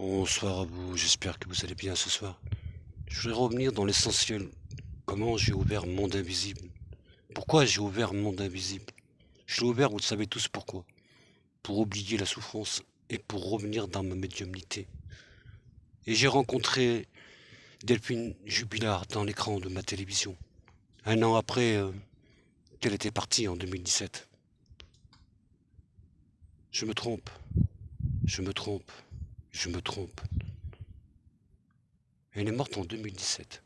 Bonsoir à vous, j'espère que vous allez bien ce soir. Je voudrais revenir dans l'essentiel. Comment j'ai ouvert Monde Invisible? Pourquoi j'ai ouvert Monde Invisible? Je l'ai ouvert, vous le savez tous pourquoi. Pour oublier la souffrance et pour revenir dans ma médiumnité. Et j'ai rencontré Delphine Jubilard dans l'écran de ma télévision. Un an après qu'elle était partie en 2017. Je me trompe, je me trompe, je me trompe. Elle est morte en 2017.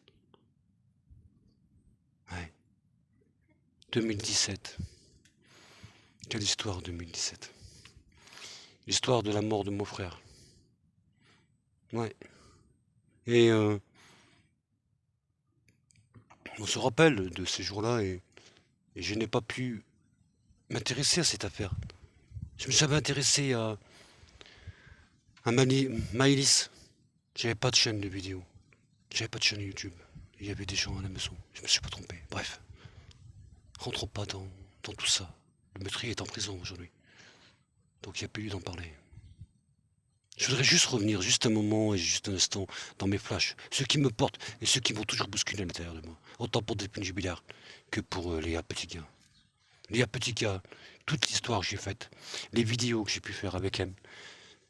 Ouais. 2017. Quelle histoire 2017. L'histoire de la mort de mon frère. Ouais. Et on se rappelle de ces jours-là et je n'ai pas pu m'intéresser à cette affaire. Je me suis jamais intéressé à Maëlys. J'avais pas de chaîne de vidéo. J'avais pas de chaîne YouTube. Il y avait des gens à la maison. Je me suis pas trompé. Bref. Rentrons pas dans tout ça. Le meurtrier est en prison aujourd'hui. Donc il n'y a plus lieu d'en parler. Je voudrais juste revenir, juste un moment et juste un instant, dans mes flashs. Ceux qui me portent et ceux qui vont toujours bousculer à l'intérieur de moi. Autant pour Delphine Jubilard que pour Léa Petitgars. Léa Petitgars, toute l'histoire que j'ai faite, les vidéos que j'ai pu faire avec elle,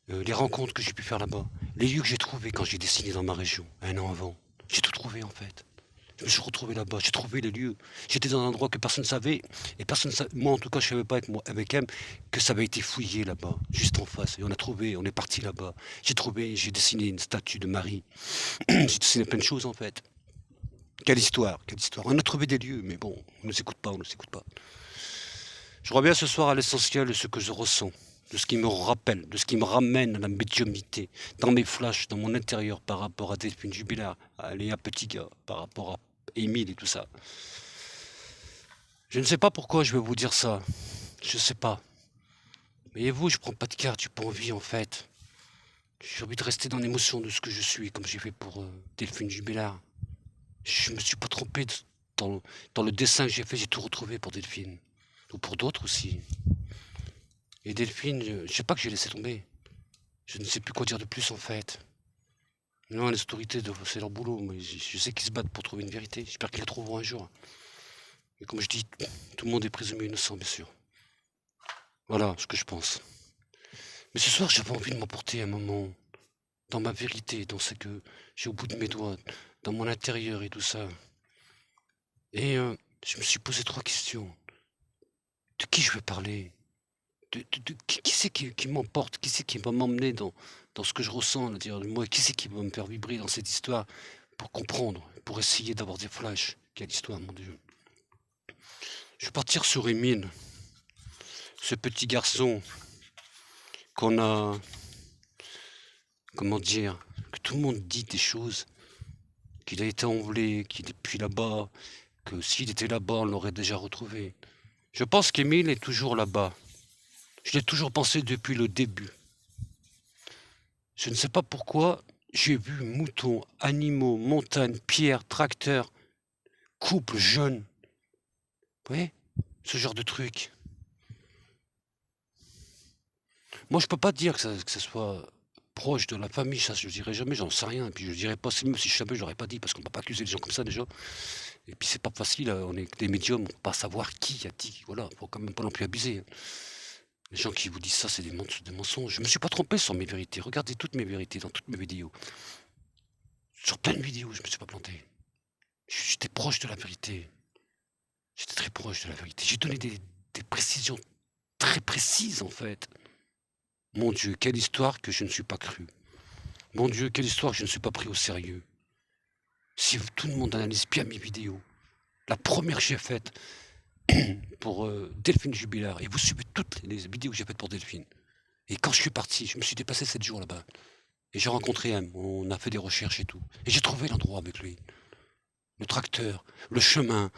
les rencontres que j'ai pu faire là-bas, les lieux que j'ai trouvés quand j'ai dessiné dans ma région, un an avant. J'ai tout trouvé en fait. Je me suis retrouvé là-bas, j'ai trouvé les lieux. J'étais dans un endroit que personne ne savait, et personne savait, moi en tout cas je ne savais pas avec elle, que ça avait été fouillé là-bas, juste en face. Et on a trouvé, on est parti là-bas. J'ai dessiné une statue de Marie. J'ai dessiné plein de choses en fait. Quelle histoire, quelle histoire. On a trouvé des lieux, mais bon, on ne s'écoute pas, on ne s'écoute pas. Je reviens ce soir à l'essentiel de ce que je ressens, de ce qui me rappelle, de ce qui me ramène à la médiumnité, dans mes flashs, dans mon intérieur par rapport à Delphine Jubilard, à Léa Petitgars, par rapport à Émile et tout ça. Je ne sais pas pourquoi je vais vous dire ça. Je ne sais pas. Mais vous, je prends pas de carte, j'ai pas envie en fait. J'ai envie de rester dans l'émotion de ce que je suis, comme j'ai fait pour Delphine Jubilard. Je me suis pas trompé dans le dessin que j'ai fait, j'ai tout retrouvé pour Delphine. Ou pour d'autres aussi. Et Delphine, je sais pas que j'ai laissé tomber. Je ne sais plus quoi dire de plus en fait. Non, les autorités, c'est leur boulot, mais je sais qu'ils se battent pour trouver une vérité. J'espère qu'ils la trouveront un jour. Et comme je dis, tout le monde est présumé innocent, bien sûr. Voilà ce que je pense. Mais ce soir, j'avais envie de m'emporter un moment dans ma vérité, dans ce que j'ai au bout de mes doigts, dans mon intérieur et tout ça. Et je me suis posé 3 questions. De qui je veux parler? Qui c'est qui m'emporte? Qui c'est qui va m'emmener dans ce que je ressens à l'intérieur de moi? Qui c'est qui va me faire vibrer dans cette histoire pour comprendre, pour essayer d'avoir des flashs? Quelle histoire, mon Dieu. Je vais partir sur Émile, ce petit garçon qu'on a, comment dire, que tout le monde dit des choses, qu'il a été enlevé, qu'il est plus là-bas, que s'il était là-bas, on l'aurait déjà retrouvé. Je pense qu'Émile est toujours là-bas. Je l'ai toujours pensé depuis le début. Je ne sais pas pourquoi, j'ai vu moutons, animaux, montagnes, pierres, tracteurs, couples jeunes. Vous voyez, ce genre de truc. Moi, je peux pas dire que ça soit proche de la famille, ça je dirais jamais, j'en sais rien. Et puis je dirais pas, même si je savais, je l'aurais pas dit, parce qu'on ne peut pas accuser les gens comme ça déjà. Et puis c'est pas facile, on est des médiums, on ne peut pas savoir qui a dit. Voilà, faut quand même pas non plus abuser. Les gens qui vous disent ça, c'est des mensonges. Je me suis pas trompé sur mes vérités. Regardez toutes mes vérités dans toutes mes vidéos. Sur plein de vidéos, je me suis pas planté. J'étais proche de la vérité. J'étais très proche de la vérité. J'ai donné des précisions très précises, en fait. Mon Dieu, quelle histoire que je ne suis pas cru. Mon Dieu, quelle histoire que je ne suis pas pris au sérieux. Si tout le monde analyse bien mes vidéos, la première que j'ai faite pour Delphine Jubilard, et vous suivez toutes les vidéos que j'ai faites pour Delphine. Et quand je suis parti, je me suis dépassé 7 jours là-bas. Et j'ai rencontré M, on a fait des recherches et tout. Et j'ai trouvé l'endroit avec lui. Le tracteur, le chemin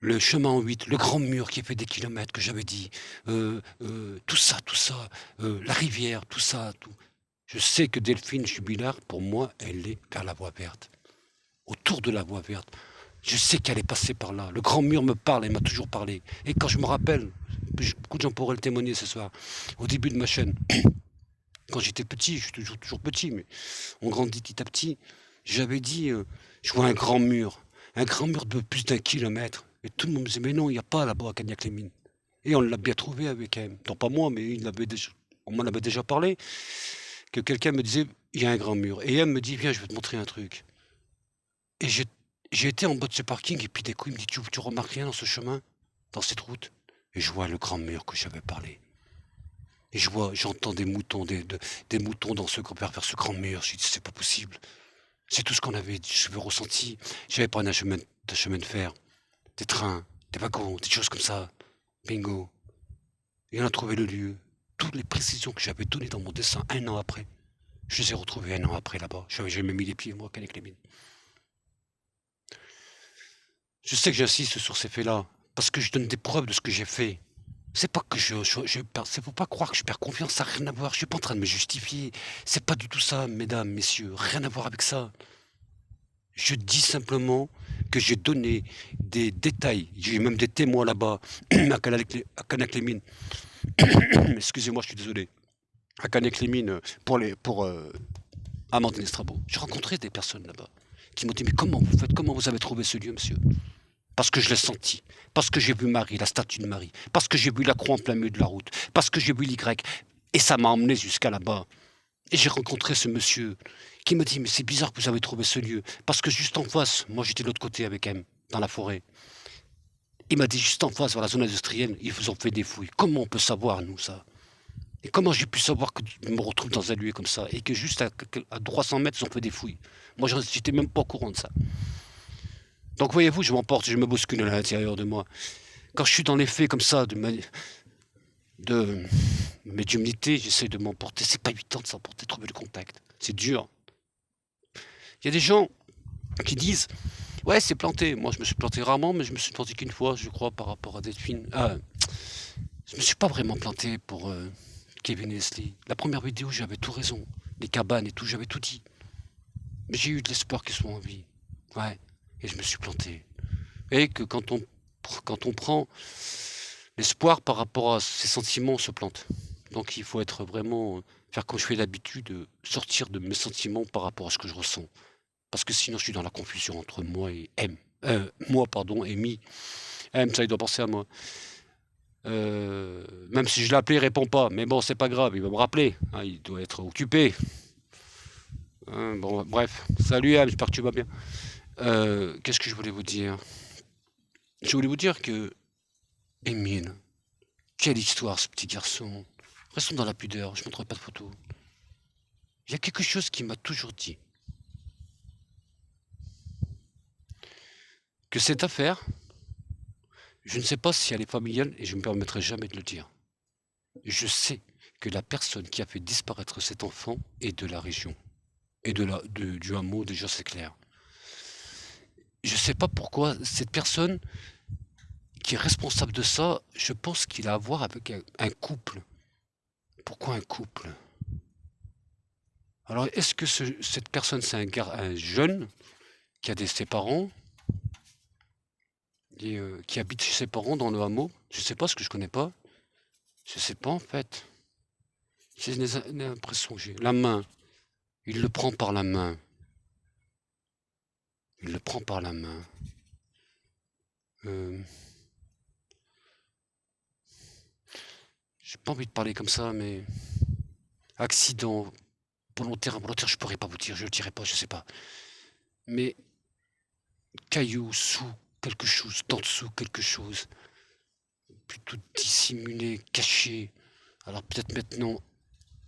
en 8, le grand mur qui fait des kilomètres que j'avais dit, tout ça, la rivière, tout ça, tout. Je sais que Delphine Jubilard, pour moi, elle est vers la voie verte. Autour de la voie verte. Je sais qu'elle est passée par là. Le grand mur me parle, elle m'a toujours parlé. Et quand je me rappelle, beaucoup de gens pourraient le témoigner ce soir, au début de ma chaîne, Quand j'étais petit, je suis toujours petit, mais on grandit petit à petit. J'avais dit, je vois un grand mur de plus d'1 kilomètre. Et tout le monde me disait, mais non, il n'y a pas là-bas à Cagnac-les-Mines. Et on l'a bien trouvé avec elle. Non, pas moi, mais on m'en avait déjà parlé, que quelqu'un me disait, il y a un grand mur. Et elle me dit, viens, je vais te montrer un truc. Et j'ai été en bas de ce parking, et puis d'un coup, il me dit, tu remarques rien dans ce chemin, dans cette route? Et je vois le grand mur que j'avais parlé. Et j'entends des moutons, des moutons vers ce grand mur. Je dis, c'est pas possible. C'est tout ce qu'on avait, je ressenti. J'avais pas un chemin de fer, des trains, des wagons, des choses comme ça. Bingo. Et on a trouvé le lieu. Toutes les précisions que j'avais données dans mon dessin 1 an après, je les ai retrouvées 1 an après là-bas. J'avais jamais mis les pieds, moi, qu'avec les mines. Je sais que j'insiste sur ces faits-là, parce que je donne des preuves de ce que j'ai fait. C'est pas que c'est faut pas croire que je perds confiance, ça n'a rien à voir. Je suis pas en train de me justifier. C'est pas du tout ça, mesdames, messieurs. Rien à voir avec ça. Je dis simplement que j'ai donné des détails. J'ai même des témoins là-bas, à Canac-les-Mines. Excusez-moi, je suis désolé. À Canac-les-Mines, pour Amandine Estrabo. J'ai rencontré des personnes là-bas qui m'ont dit, mais comment vous faites? Comment vous avez trouvé ce lieu, monsieur? Parce que je l'ai senti. Parce que j'ai vu Marie, la statue de Marie. Parce que j'ai vu la croix en plein milieu de la route. Parce que j'ai vu l'Y. Et ça m'a emmené jusqu'à là-bas. Et j'ai rencontré ce monsieur qui me dit, mais c'est bizarre que vous avez trouvé ce lieu. Parce que juste en face, moi j'étais de l'autre côté avec elle, dans la forêt. Il m'a dit, juste en face, dans la zone industrielle, ils vous ont fait des fouilles. Comment on peut savoir, nous, ça? Et comment j'ai pu savoir que je me retrouve dans un lieu comme ça et que juste à 300 mètres, ils ont fait des fouilles? Moi, j'étais même pas au courant de ça. Donc, voyez-vous, je m'emporte, je me bouscule à l'intérieur de moi. Quand je suis dans les faits comme ça, de médiumnité, j'essaie de m'emporter. C'est pas évident de s'emporter, trouver le contact. C'est dur. Il y a des gens qui disent, ouais, c'est planté. Moi, je me suis planté rarement, mais je me suis planté qu'une fois, je crois, par rapport à Delphine. Je me suis pas vraiment planté pour Kevin et Leslie. La première vidéo, j'avais tout raison. Les cabanes et tout, j'avais tout dit. Mais j'ai eu de l'espoir qu'ils soient en vie. Ouais. Et je me suis planté. Et que quand on prend l'espoir par rapport à ses sentiments, on se plante. Donc il faut être vraiment, faire comme je fais d'habitude, sortir de mes sentiments par rapport à ce que je ressens. Parce que sinon je suis dans la confusion entre moi et M. Moi, pardon, et Mi. M, ça il doit penser à moi. Même si je l'appelais, il répond pas. Mais bon, c'est pas grave, il va me rappeler. Hein, il doit être occupé. Hein, bon, bref. Salut M, j'espère que tu vas bien. Qu'est-ce que je voulais vous dire? Je voulais vous dire que Émile, quelle histoire ce petit garçon. Restons dans la pudeur, je ne montrerai pas de photos. Il y a quelque chose qui m'a toujours dit. Que cette affaire, je ne sais pas si elle est familiale et je ne me permettrai jamais de le dire. Je sais que la personne qui a fait disparaître cet enfant est de la région. Et du hameau, déjà c'est clair. Je ne sais pas pourquoi cette personne qui est responsable de ça, je pense qu'il a à voir avec un couple. Pourquoi un couple? Alors, est-ce que cette personne, c'est un jeune qui a ses parents, et, qui habite chez ses parents dans le hameau? Je ne sais pas, ce que je connais pas. Je ne sais pas, en fait. C'est une impression que j'ai. La main. Il le prend par la main. Il le prend par la main. J'ai pas envie de parler comme ça, mais... Accident, volontaire, involontaire, je pourrais pas vous dire, je le dirai pas, je sais pas. Mais caillou, sous quelque chose, d'en dessous quelque chose, plutôt dissimulé, caché. Alors peut-être maintenant,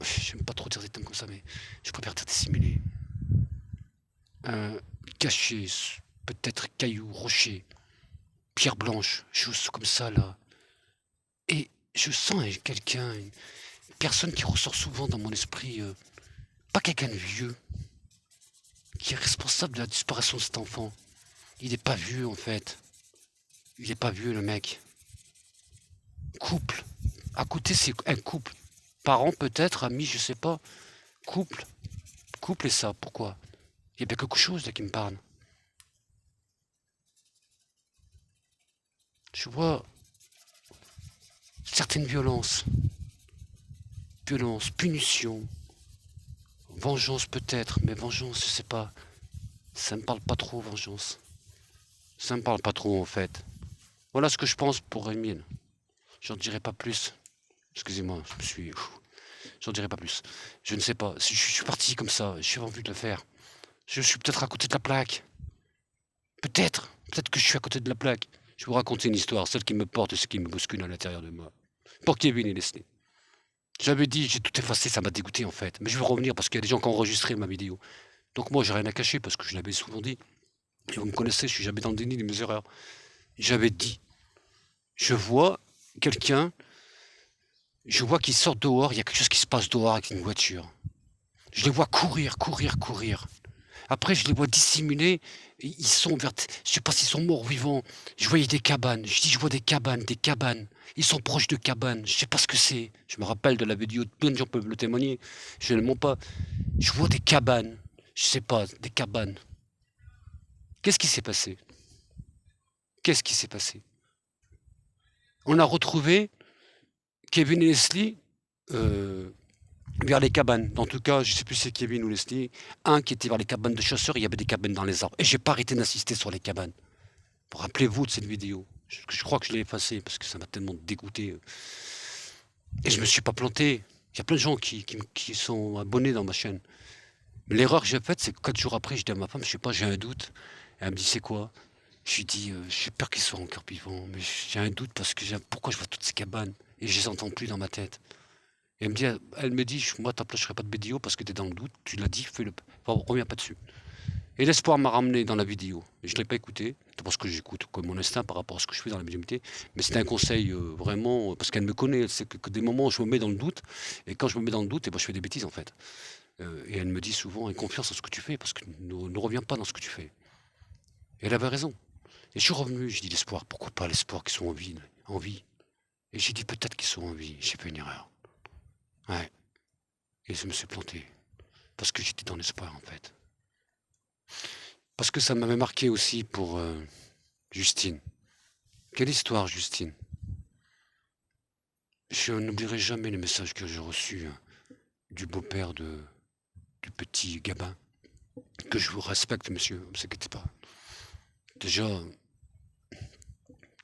j'aime pas trop dire des termes comme ça, mais je préfère dire dissimulé. Caché, peut-être caillou, rocher, pierre blanche, choses comme ça là. Et je sens quelqu'un, une personne qui ressort souvent dans mon esprit, pas quelqu'un de vieux, qui est responsable de la disparition de cet enfant. Il n'est pas vieux en fait. Il n'est pas vieux le mec. Couple. À côté c'est un couple. Parents peut-être, amis, je sais pas. Couple. Couple et ça, pourquoi? Il y a bien quelque chose là qui me parle. Je vois certaines violences. Violence, punition. Vengeance peut-être, mais vengeance, je sais pas. Ça me parle pas trop, vengeance. Ça me parle pas trop, en fait. Voilà ce que je pense pour Emile. J'en dirai pas plus. Excusez-moi, je me suis... J'en dirai pas plus. Je ne sais pas. Si je suis parti comme ça, j'ai envie de le faire. Je suis peut-être à côté de la plaque. Peut-être. Peut-être que je suis à côté de la plaque. Je vais vous raconter une histoire, celle qui me porte et ce qui me bouscule à l'intérieur de moi. Pour Kevin et Leslie. J'avais dit, j'ai tout effacé, ça m'a dégoûté en fait. Mais je vais revenir parce qu'il y a des gens qui ont enregistré ma vidéo. Donc moi, j'ai rien à cacher parce que je l'avais souvent dit. Et vous me connaissez, je suis jamais dans le déni de mes erreurs. J'avais dit, je vois quelqu'un, je vois qu'il sort dehors, il y a quelque chose qui se passe dehors avec une voiture. Je les vois courir, courir, courir. Après, je les vois dissimuler. Ils sont vers... Je sais pas s'ils sont morts ou vivants. Je voyais des cabanes. Je dis, je vois des cabanes, des cabanes. Ils sont proches de cabanes. Je sais pas ce que c'est. Je me rappelle de la vidéo. Plein de gens peuvent le témoigner. Je ne mens pas. Je vois des cabanes. Je sais pas, des cabanes. Qu'est-ce qui s'est passé? Qu'est-ce qui s'est passé? On a retrouvé Kevin et Leslie vers les cabanes. En tout cas, je sais plus si c'est Kevin ou Leslie. Un qui était vers les cabanes de chasseurs, il y avait des cabanes dans les arbres. Et j'ai pas arrêté d'insister sur les cabanes. Rappelez-vous de cette vidéo. Je crois que je l'ai effacée parce que ça m'a tellement dégoûté. Et je me suis pas planté. Il y a plein de gens qui sont abonnés dans ma chaîne. Mais l'erreur que j'ai faite, c'est que 4 jours après, je dis à ma femme, je sais pas, j'ai un doute. Et elle me dit, c'est quoi? Je lui dis, j'ai peur qu'ils soient encore vivants, mais j'ai un doute parce que pourquoi je vois toutes ces cabanes et je les entends plus dans ma tête. Et elle me dit, moi, à ta place, je ferai pas de vidéo parce que tu es dans le doute. Tu l'as dit, fais-le. Enfin, reviens pas dessus. Et l'espoir m'a ramené dans la vidéo. Je ne l'ai pas écouté, parce que j'écoute comme mon instinct par rapport à ce que je fais dans la médiumnité. Mais c'était un conseil vraiment, parce qu'elle me connaît, elle sait que des moments où je me mets dans le doute, et quand je me mets dans le doute, et ben, je fais des bêtises en fait. Et elle me dit souvent, aie confiance en ce que tu fais, parce que ne reviens pas dans ce que tu fais. Et elle avait raison. Et je suis revenu, j'ai dit l'espoir, pourquoi pas l'espoir qu'ils sont en vie, en vie. Et j'ai dit peut-être qu'ils sont en vie, j'ai fait une erreur. Ouais. Et je me suis planté, parce que j'étais dans l'espoir en fait. Parce que ça m'avait marqué aussi pour Justine. Quelle histoire, Justine. Je n'oublierai jamais le message que j'ai reçu du beau-père du petit Gabin. Que je vous respecte, monsieur, ne vous inquiétez pas. Déjà,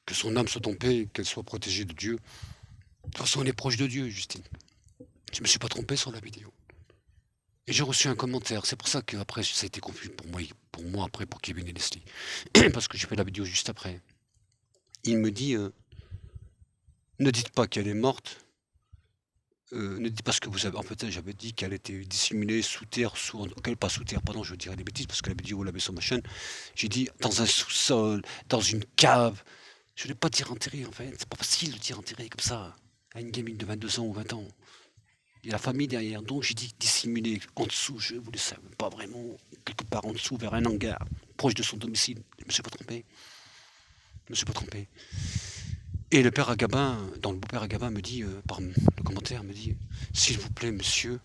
que son âme soit en paix, qu'elle soit protégée de Dieu. De toute façon, elle est proche de Dieu, Justine. Je me suis pas trompé sur la vidéo. Et j'ai reçu un commentaire. C'est pour ça qu'après, ça a été confus pour moi après, pour Kevin et Leslie. Parce que j'ai fait la vidéo juste après. Il me dit, ne dites pas qu'elle est morte. Ne dites pas ce que vous avez. En fait, j'avais dit qu'elle était dissimulée sous terre, pas sous terre, pardon, je dirais des bêtises parce que la vidéo, vous l'avez sur ma chaîne. J'ai dit dans un sous-sol, dans une cave. Je ne vais pas dire enterré en fait. C'est pas facile de dire enterré comme ça à une gamine de 22 ans ou 20 ans. Il y a la famille derrière. Donc j'ai dit dissimulé en dessous, je ne le savais pas vraiment. Quelque part en dessous, vers un hangar, proche de son domicile. Je ne me suis pas trompé. Je me suis pas trompé. Et le père Agabin, dans le beau-père Agabin, me dit, par le commentaire, me dit, s'il vous plaît, monsieur,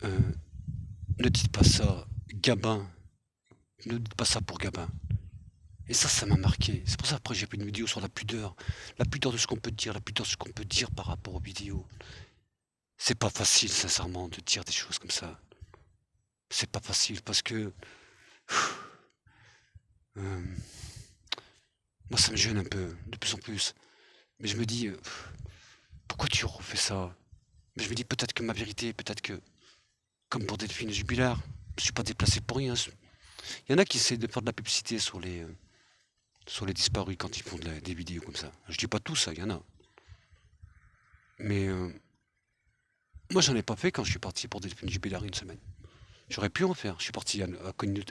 ne dites pas ça, Gabin, ne dites pas ça pour Gabin. Et ça m'a marqué. C'est pour ça après j'ai fait une vidéo sur la pudeur de ce qu'on peut dire, la pudeur de ce qu'on peut dire par rapport aux vidéos. C'est pas facile, sincèrement, de dire des choses comme ça. C'est pas facile parce que moi ça me gêne un peu, de plus en plus. Mais je me dis, pourquoi tu refais ça? Mais je me dis peut-être que ma vérité, peut-être que, comme pour Delphine Jubilard, je ne suis pas déplacé pour rien. Il y en a qui essaient de faire de la publicité sur les disparus quand ils font des vidéos comme ça. Je dis pas tout ça, il y en a. Mais moi j'en ai pas fait quand je suis parti pour Delphine Jubilard une semaine. J'aurais pu en faire. Je suis parti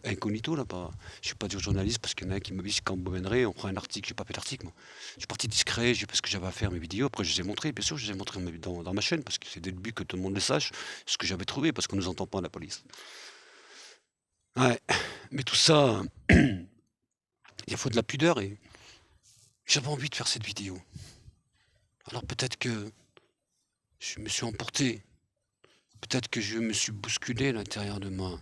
incognito là-bas. Je suis pas du journaliste parce qu'il y en a qui me disent quand vous mènerez, on prend un article. J'ai pas fait d'article moi. Je suis parti discret, j'ai fait ce que j'avais à faire, mes vidéos. Après je les ai montrées, bien sûr, je les ai montrées dans ma chaîne parce que c'est dès le but que tout le monde le sache, ce que j'avais trouvé parce qu'on nous entend pas à la police. Ouais, mais tout ça, il faut de la pudeur et j'avais envie de faire cette vidéo. Alors peut-être que je me suis emporté, peut-être que je me suis bousculé à l'intérieur de moi.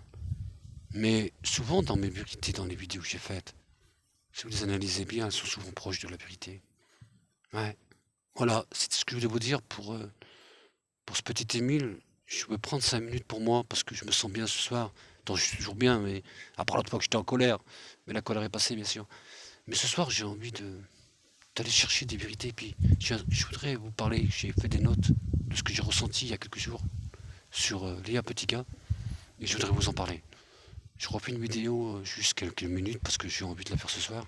Mais souvent dans mes vérités, dans les vidéos que j'ai faites, si vous les analysez bien, elles sont souvent proches de la vérité. Ouais, voilà, c'est ce que je voulais vous dire pour ce petit Émile. je vais prendre 5 minutes pour moi parce que je me sens bien ce soir. Attends, je suis toujours bien, mais à part l'autre fois que j'étais en colère, mais la colère est passée, bien sûr. Mais ce soir, j'ai envie d'aller chercher des vérités. Puis, je voudrais vous parler. J'ai fait des notes de ce que j'ai ressenti il y a quelques jours sur Léa Petit gars, et je voudrais vous en parler. Je refais une vidéo juste quelques minutes parce que j'ai envie de la faire ce soir.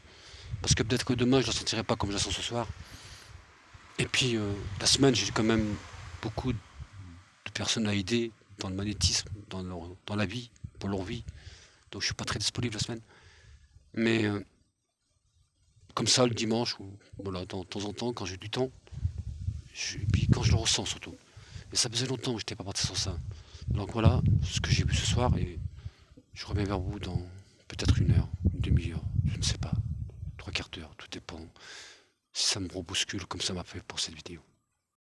Parce que peut-être que demain, je la sentirai pas comme je la sens ce soir. Et puis, la semaine, j'ai quand même beaucoup de personnes à aider dans le magnétisme, dans la vie, pour leur vie. Donc, je suis pas très disponible la semaine. Mais comme ça, le dimanche, ou voilà, de temps en temps, quand j'ai du temps, et puis quand je le ressens surtout. Et ça faisait longtemps que j'étais pas parti sur ça. Donc voilà ce que j'ai vu ce soir, et je reviens vers vous dans peut-être une heure, une demi-heure, je ne sais pas, trois quarts d'heure, tout dépend si ça me rebouscule comme ça m'a fait pour cette vidéo.